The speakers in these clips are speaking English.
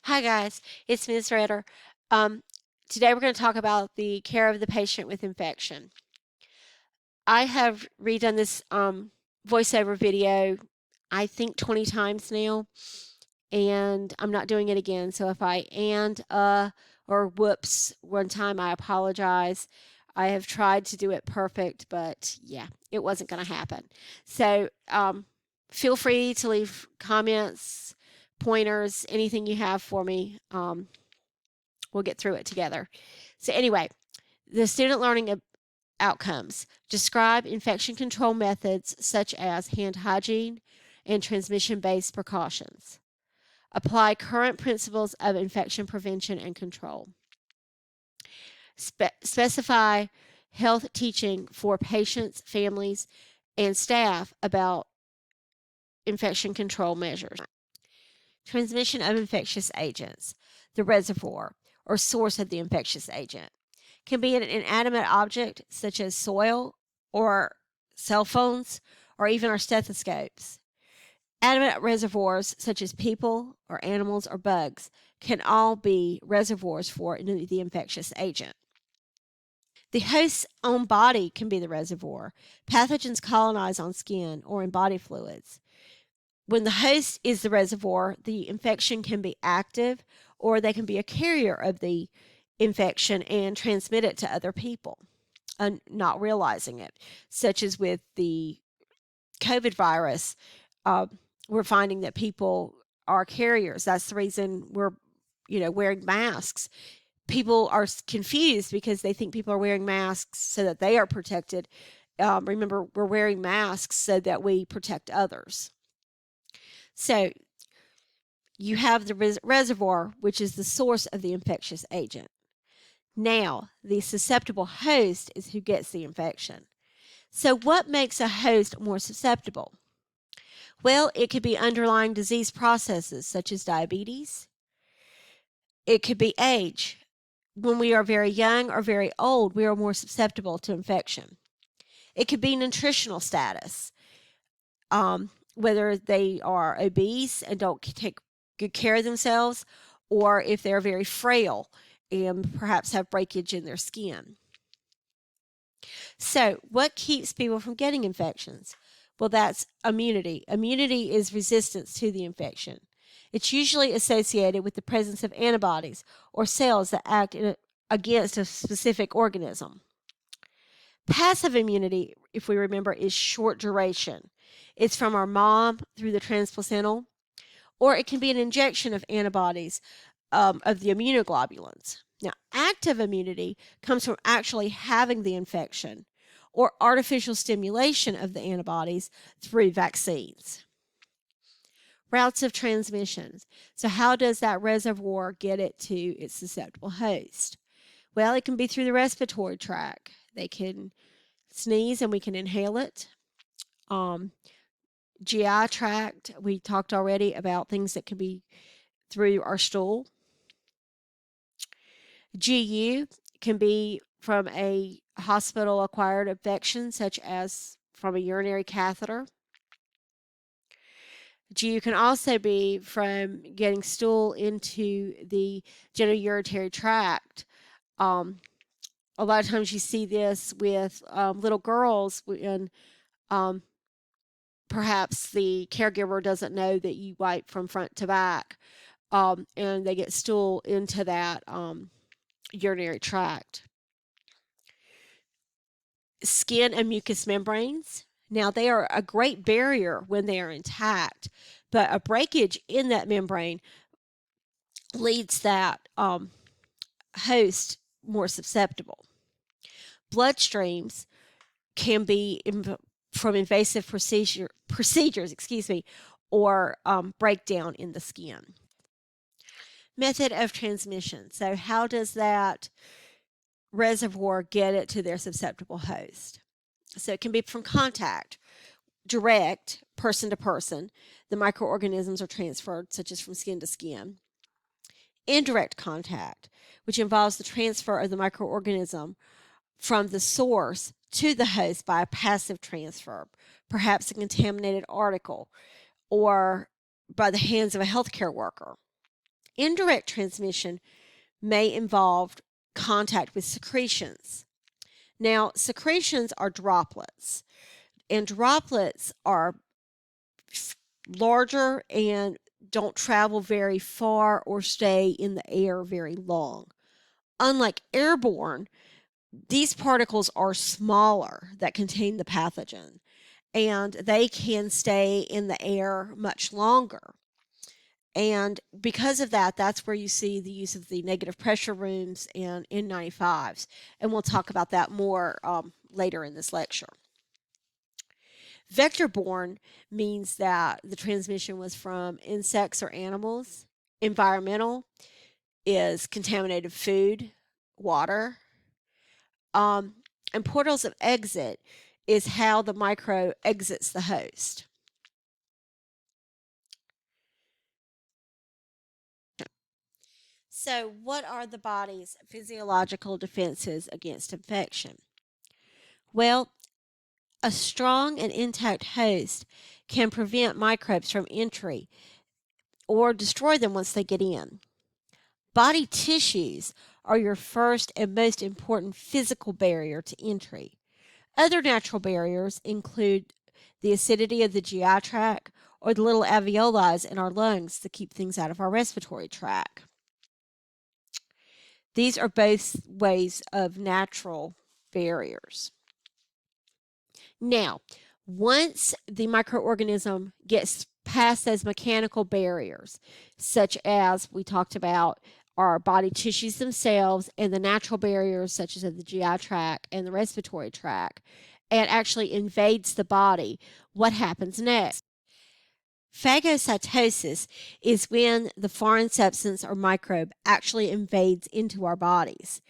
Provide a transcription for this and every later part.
Hi guys, it's Ms. Ritter. Um, Today we're going to talk about the care of the patient with infection. I have redone this voiceover video, I think 20 times now, and I'm not doing it again. So if I or whoops one time, I apologize. I have tried to do it perfect, but yeah, it wasn't going to happen. So feel free to leave comments, pointers, anything you have for me. We'll get through it together. So, anyway, the student learning outcomes describe infection control methods such as hand hygiene and transmission based precautions. Apply current principles of infection prevention and control. Specify health teaching for patients, families, and staff about infection control measures. Transmission of infectious agents, the reservoir or source of the infectious agent, can be an inanimate object such as soil or cell phones or even our stethoscopes. Animate reservoirs such as people or animals or bugs can all be reservoirs for the infectious agent. The host's own body can be the reservoir. Pathogens colonize on skin or in body fluids. When the host is the reservoir, the infection can be active or they can be a carrier of the infection and transmit it to other people, not realizing it, such as with the COVID virus. Uh, we're finding that people are carriers. That's the reason we're, wearing masks. People are confused because they think people are wearing masks so that they are protected. Remember, we're wearing masks so that we protect others. So you have the reservoir, which is the source of the infectious agent. Now, the susceptible host is who gets the infection. So, what makes a host more susceptible? Well, it could be underlying disease processes such as diabetes. It could be age. When we are very young or very old, we are more susceptible to infection. It could be nutritional status, whether they are obese and don't take good care of themselves, or if they're very frail and perhaps have breakage in their skin. So, what keeps people from getting infections? Well, that's immunity. Immunity is resistance to the infection. It's usually associated with the presence of antibodies or cells that act against a specific organism. Passive immunity, if we remember, is short duration. It's from our mom through the transplacental, or it can be an injection of antibodies of the immunoglobulins. Now, active immunity comes from actually having the infection or artificial stimulation of the antibodies through vaccines. Routes of transmission. So, how does that reservoir get it to its susceptible host? Well, it can be through the respiratory tract. They can sneeze and we can inhale it. GI tract, we talked already about things that can be through our stool. GU can be from a hospital acquired infection, such as from a urinary catheter. GU can also be from getting stool into the genitourinary tract. A lot of times you see this with little girls, and perhaps the caregiver doesn't know that you wipe from front to back, and they get stool into that urinary tract. Skin and mucous membranes. Now, they are a great barrier when they are intact, but a breakage in that membrane leads that host more susceptible. Bloodstreams can be from invasive procedures, or breakdown in the skin. Method of transmission. So, how does that reservoir get it to their susceptible host? So, it can be from contact, direct, person to person. The microorganisms are transferred, such as from skin to skin. Indirect contact, which involves the transfer of the microorganism from the source to the host by a passive transfer, perhaps a contaminated article, or by the hands of a healthcare worker. Indirect transmission may involve contact with secretions. Now, secretions are droplets, and droplets are larger and don't travel very far or stay in the air very long. Unlike airborne, these particles are smaller that contain the pathogen, and they can stay in the air much longer. And because of that, that's where you see the use of the negative pressure rooms and N95s. And we'll talk about that more later in this lecture. Vector-borne means that the transmission was from insects or animals. Environmental is contaminated food, water. And portals of exit is how the microbe exits the host. So, what are the body's physiological defenses against infection? Well, a strong and intact host can prevent microbes from entry or destroy them once they get in. Body tissues are your first and most important physical barrier to entry. Other natural barriers include the acidity of the GI tract or the little alveoli in our lungs to keep things out of our respiratory tract. These are both ways of natural barriers. Now, once the microorganism gets past those mechanical barriers, such as we talked about our body tissues themselves and the natural barriers such as the GI tract and the respiratory tract, and actually invades the body, what happens next? Phagocytosis is when the foreign substance or microbe actually invades into our bodies.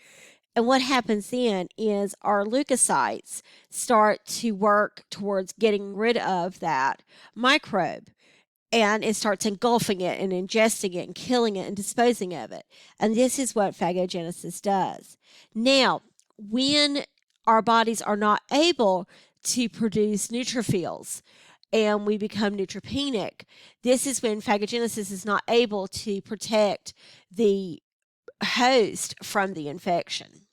And what happens then is our leukocytes start to work towards getting rid of that microbe. And it starts engulfing it and ingesting it and killing it and disposing of it. And this is what phagogenesis does. Now, when our bodies are not able to produce neutrophils and we become neutropenic, this is when phagogenesis is not able to protect the host from the infection.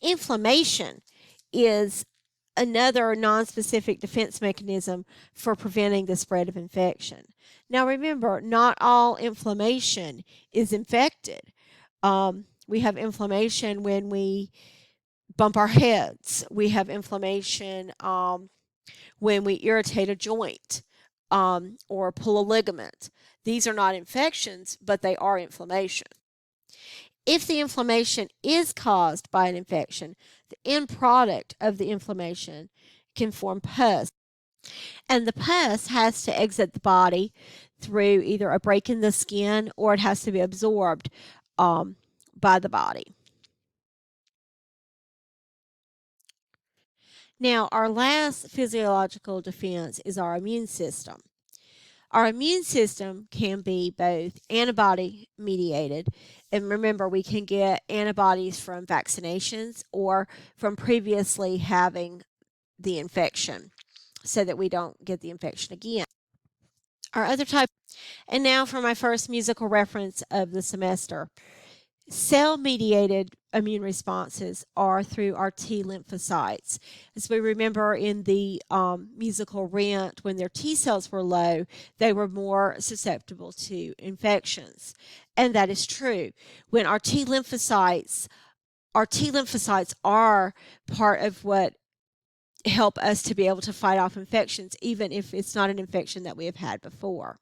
Inflammation is another nonspecific defense mechanism for preventing the spread of infection. Now remember, not all inflammation is infected. We have inflammation when we bump our heads. We have inflammation when we irritate a joint or pull a ligament. These are not infections, but they are inflammation. If the inflammation is caused by an infection, the end product of the inflammation can form pus. And the pus has to exit the body through either a break in the skin or it has to be absorbed by the body. Now, our last physiological defense is our immune system. Our immune system can be both antibody mediated, and remember, we can get antibodies from vaccinations or from previously having the infection so that we don't get the infection again. Our other type, and now for my first musical reference of the semester. Cell-mediated immune responses are through our T lymphocytes. As we remember in the musical Rent, when their T cells were low, they were more susceptible to infections. And that is true. When our T lymphocytes are part of what help us to be able to fight off infections, even if it's not an infection that we have had before.